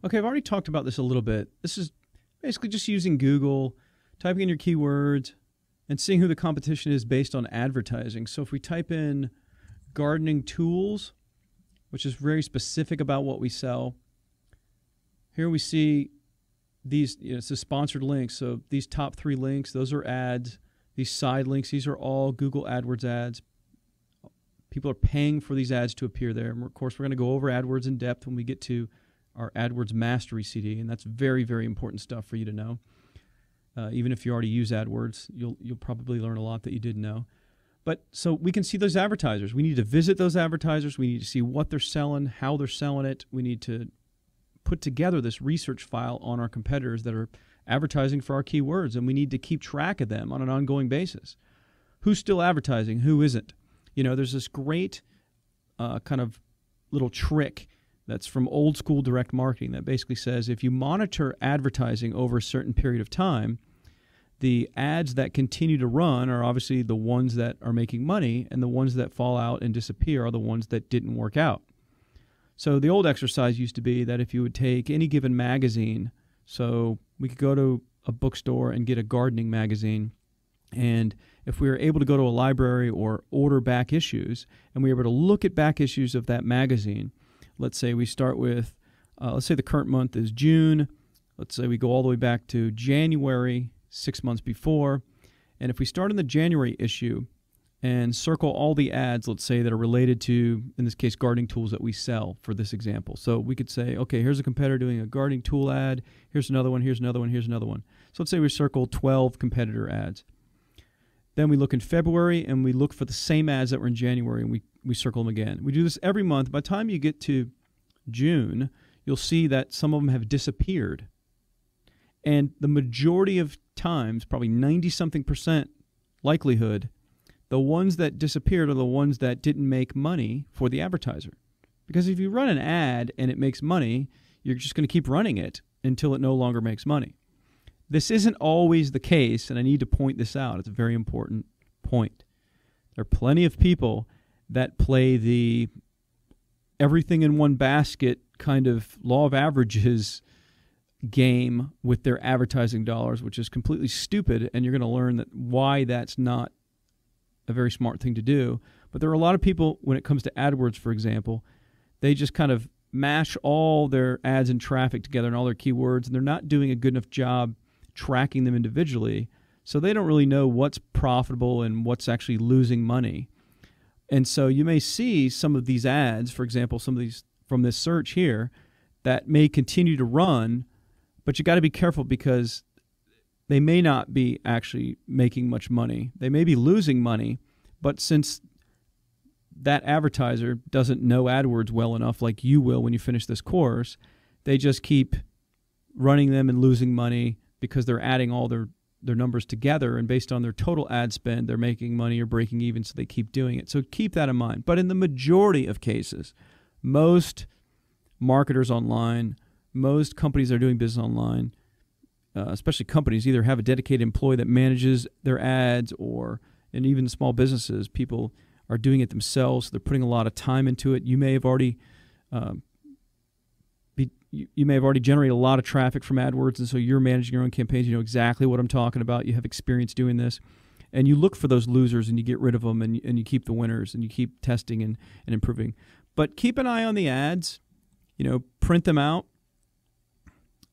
Okay, I've already talked about this a little bit. This is basically just using Google, typing in your keywords, and seeing who the competition is based on advertising. So if we type in gardening tools, which is very specific about what we sell, here we see these, it's a sponsored link. So these top 3 links, those are ads. These side links, these are all Google AdWords ads. People are paying for these ads to appear there. And of course, we're going to go over AdWords in depth when we get to our AdWords Mastery CD, and that's very, very important stuff for you to know. Even if you already use AdWords, you'll probably learn a lot that you didn't know. But so we can see those advertisers. We need to visit those advertisers. We need to see what they're selling, how they're selling it. We need to put together this research file on our competitors that are advertising for our keywords, and we need to keep track of them on an ongoing basis. Who's still advertising? Who isn't? There's this great kind of little trick that's from old school direct marketing that basically says if you monitor advertising over a certain period of time, the ads that continue to run are obviously the ones that are making money, and the ones that fall out and disappear are the ones that didn't work out. So the old exercise used to be that if you would take any given magazine, so we could go to a bookstore and get a gardening magazine, and if we were able to go to a library or order back issues, and we were able to look at back issues of that magazine, let's say we start with, let's say the current month is June. Let's say we go all the way back to January, 6 months before. And if we start in the January issue and circle all the ads, let's say, that are related to, in this case, gardening tools that we sell for this example. So we could say, okay, here's a competitor doing a gardening tool ad. Here's another one, here's another one, here's another one. So let's say we circle 12 competitor ads. Then we look in February and we look for the same ads that were in January, and we circle them again. We do this every month. By the time you get to June, you'll see that some of them have disappeared. And the majority of times, probably 90-something% likelihood, the ones that disappeared are the ones that didn't make money for the advertiser. Because if you run an ad and it makes money, you're just going to keep running it until it no longer makes money. This isn't always the case, and I need to point this out. It's a very important point. There are plenty of people that play the everything in one basket kind of law of averages game with their advertising dollars, which is completely stupid, and you're going to learn that why that's not a very smart thing to do. But there are a lot of people, when it comes to AdWords, for example, they just kind of mash all their ads and traffic together and all their keywords, and they're not doing a good enough job tracking them individually, so they don't really know what's profitable and what's actually losing money. And so you may see some of these ads, for example, some of these from this search here, that may continue to run, but you got to be careful because they may not be actually making much money. They may be losing money, but since that advertiser doesn't know AdWords well enough like you will when you finish this course, they just keep running them and losing money because they're adding all their numbers together, and based on their total ad spend, they're making money or breaking even, so they keep doing it. So keep that in mind. But in the majority of cases, most marketers online, most companies that are doing business online, especially companies, either have a dedicated employee that manages their ads, and even small businesses, people are doing it themselves. They're putting a lot of time into it. You may have already you may have already generated a lot of traffic from AdWords, and so you're managing your own campaigns. You know exactly what I'm talking about. You have experience doing this. And you look for those losers, and you get rid of them, and you keep the winners, and you keep testing and improving. But keep an eye on the ads. Print them out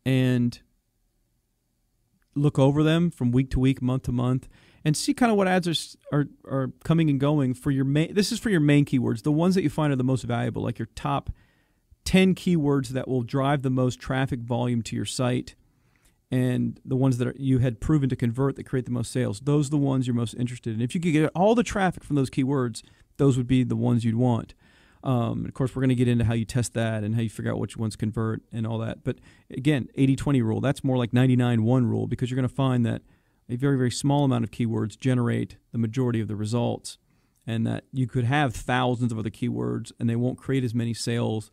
and look over them from week to week, month to month, and see kind of what ads are coming and going for your main. This is for your main keywords, the ones that you find are the most valuable, like your top 10 keywords that will drive the most traffic volume to your site, and the ones that you had proven to convert that create the most sales. Those are the ones you're most interested in. If you could get all the traffic from those keywords, those would be the ones you'd want. Of course, we're going to get into how you test that and how you figure out which ones convert and all that. But again, 80-20 rule, that's more like 99-1 rule, because you're going to find that a very, very small amount of keywords generate the majority of the results, and that you could have thousands of other keywords and they won't create as many sales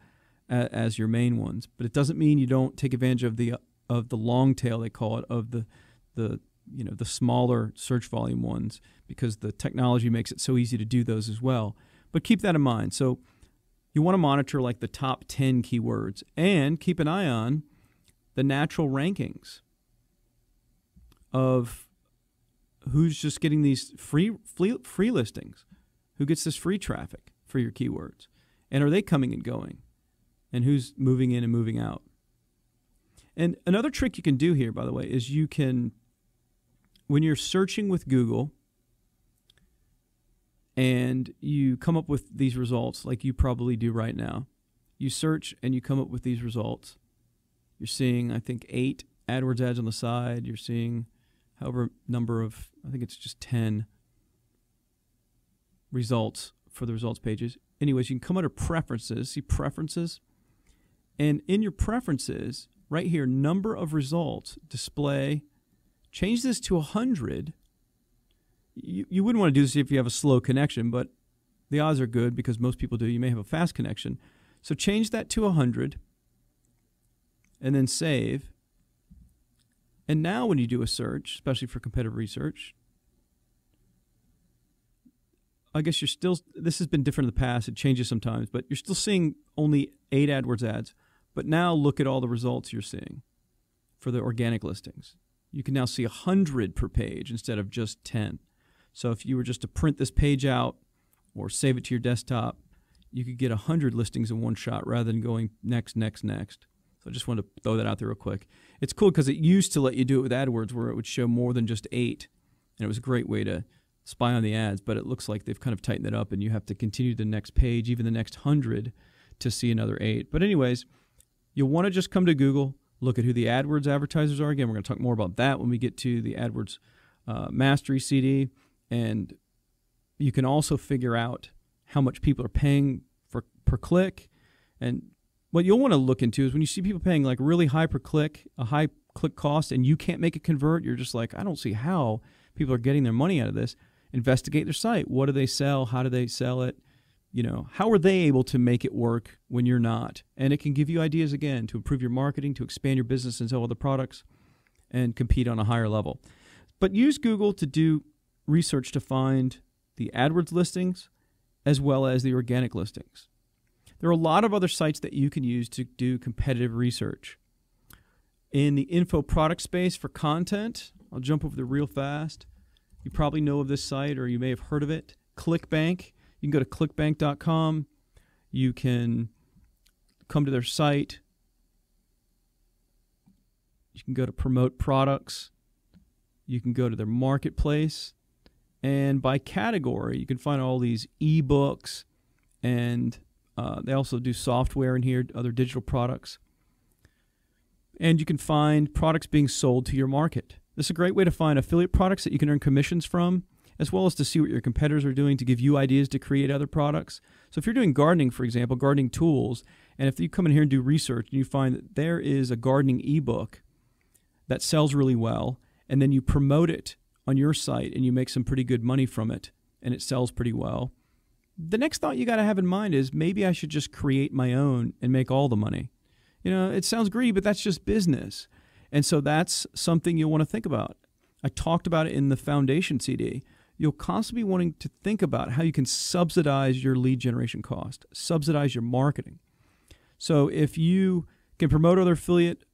as your main ones. But it doesn't mean you don't take advantage of the long tail, they call it, of the smaller search volume ones, because the technology makes it so easy to do those as well. But keep that in mind. So You want to monitor like the top 10 keywords and keep an eye on the natural rankings of who's just getting these free listings, who gets this free traffic for your keywords, and are they coming and going, and who's moving in and moving out. And another trick you can do here, by the way, is you can, when you're searching with Google and you come up with these results like you probably do right now, you search and you come up with these results. You're seeing, I think, 8 AdWords ads on the side. You're seeing however number of, I think it's just 10 results for the results pages. Anyways, you can come under preferences, see preferences. And in your preferences, right here, number of results, display, change this to 100. You wouldn't want to do this if you have a slow connection, but the odds are good because most people do. You may have a fast connection. So change that to 100 and then save. And now when you do a search, especially for competitive research, I guess you're still, this has been different in the past. It changes sometimes, but you're still seeing only 8 AdWords ads. But now look at all the results you're seeing for the organic listings. You can now see 100 per page instead of just 10. So if you were just to print this page out or save it to your desktop, you could get 100 listings in one shot rather than going next, next, next. So I just wanted to throw that out there real quick. It's cool because it used to let you do it with AdWords where it would show more than just 8. And it was a great way to spy on the ads, but it looks like they've kind of tightened it up and you have to continue to the next page, even the next 100, to see another 8. But anyways, you'll want to just come to Google, look at who the AdWords advertisers are. Again, we're going to talk more about that when we get to the AdWords Mastery CD. And you can also figure out how much people are paying per click. And what you'll want to look into is when you see people paying like really high per click, a high click cost, and you can't make it convert, you're just like, I don't see how people are getting their money out of this. Investigate their site. What do they sell? How do they sell it? You know, how are they able to make it work when you're not? And it can give you ideas, again, to improve your marketing, to expand your business and sell other products, and compete on a higher level. But use Google to do research to find the AdWords listings as well as the organic listings. There are a lot of other sites that you can use to do competitive research. In the info product space for content, I'll jump over there real fast. You probably know of this site or you may have heard of it, ClickBank. You can go to clickbank.com. You can come to their site. You can go to promote products. You can go to their marketplace. And by category, you can find all these ebooks, and they also do software in here, other digital products. And you can find products being sold to your market. This is a great way to find affiliate products that you can earn commissions from, as well as to see what your competitors are doing to give you ideas to create other products. So if you're doing gardening, for example, gardening tools, and if you come in here and do research and you find that there is a gardening ebook that sells really well, and then you promote it on your site and you make some pretty good money from it and it sells pretty well, the next thought you got to have in mind is maybe I should just create my own and make all the money. You know, it sounds greedy, but that's just business. And so that's something you'll want to think about. I talked about it in the Foundation CD. You'll constantly be wanting to think about how you can subsidize your lead generation cost, subsidize your marketing. So if you can promote other affiliate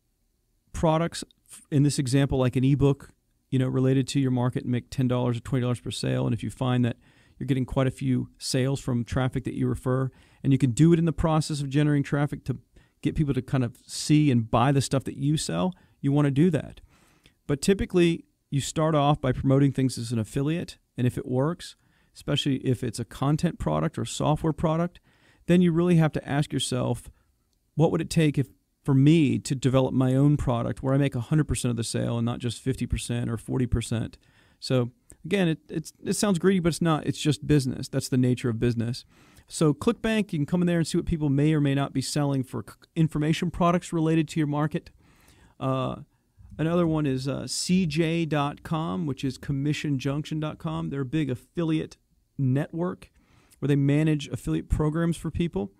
products, in this example, like an ebook, you know, related to your market, and make $10 or $20 per sale, and if you find that you're getting quite a few sales from traffic that you refer, and you can do it in the process of generating traffic to get people to kind of see and buy the stuff that you sell, you want to do that. But typically, you start off by promoting things as an affiliate, and if it works, especially if it's a content product or software product, then you really have to ask yourself, what would it take for me to develop my own product where I make 100% of the sale and not just 50% or 40%? So again, it sounds greedy, but it's not. It's just business. That's the nature of business. So ClickBank, you can come in there and see what people may or may not be selling for information products related to your market. Another one is CJ.com, which is CommissionJunction.com. They're a big affiliate network where they manage affiliate programs for people.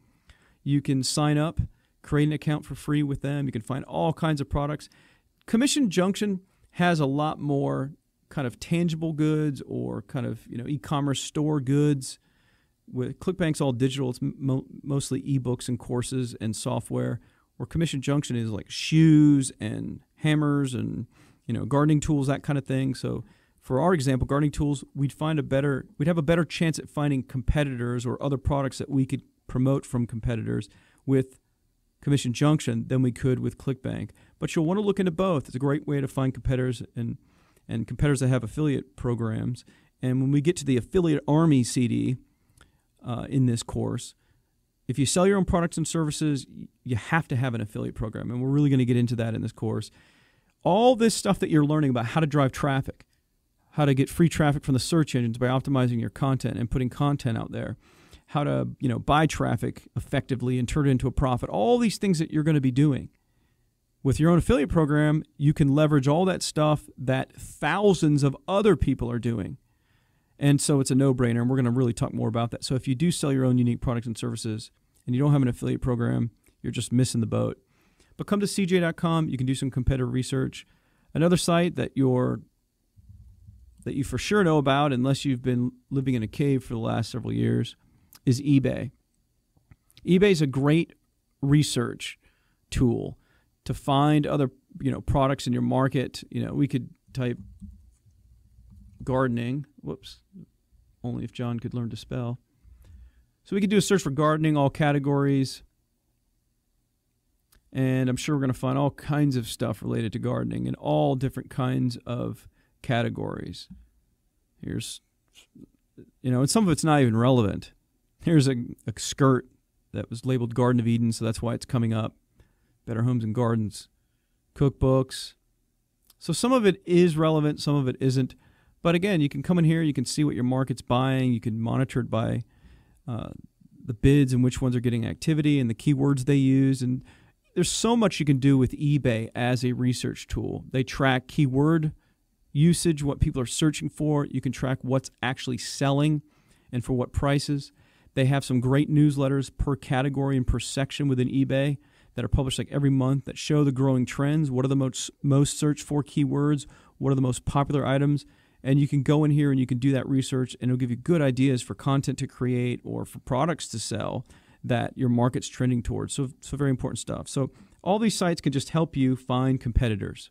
You can sign up, create an account for free with them. You can find all kinds of products. Commission Junction has a lot more kind of tangible goods or kind of, you know, e-commerce store goods With ClickBank's all digital. It's mostly ebooks and courses and software. Where Commission Junction is like shoes and hammers and gardening tools, that kind of thing. So for our example, gardening tools, we'd have a better chance at finding competitors or other products that we could promote from competitors with Commission Junction than we could with ClickBank. But you'll want to look into both. It's a great way to find competitors and competitors that have affiliate programs. And when we get to the Affiliate Army CD in this course, if you sell your own products and services, you have to have an affiliate program. And we're really going to get into that in this course. All this stuff that you're learning about how to drive traffic, how to get free traffic from the search engines by optimizing your content and putting content out there, how to buy traffic effectively and turn it into a profit, all these things that you're going to be doing. With your own affiliate program, you can leverage all that stuff that thousands of other people are doing. And so it's a no-brainer, and we're going to really talk more about that. So if you do sell your own unique products and services and you don't have an affiliate program, you're just missing the boat. But come to CJ.com. You can do some competitive research. Another site that you for sure know about, unless you've been living in a cave for the last several years, is eBay. eBay is a great research tool to find other products in your market. We could type gardening. Whoops. Only if John could learn to spell. So we could do a search for gardening, all categories. And I'm sure we're going to find all kinds of stuff related to gardening in all different kinds of categories. Here's, and some of it's not even relevant. Here's a skirt that was labeled Garden of Eden, so that's why it's coming up. Better Homes and Gardens, cookbooks. So some of it is relevant, some of it isn't. But again, you can come in here, you can see what your market's buying, you can monitor it by the bids and which ones are getting activity and the keywords they use. And there's so much you can do with eBay as a research tool. They track keyword usage, what people are searching for. You can track what's actually selling and for what prices. They have some great newsletters per category and per section within eBay that are published like every month that show the growing trends. What are the most searched for keywords? What are the most popular items? And you can go in here and you can do that research, and it'll give you good ideas for content to create or for products to sell that your market's trending towards. So very important stuff. So all these sites can just help you find competitors.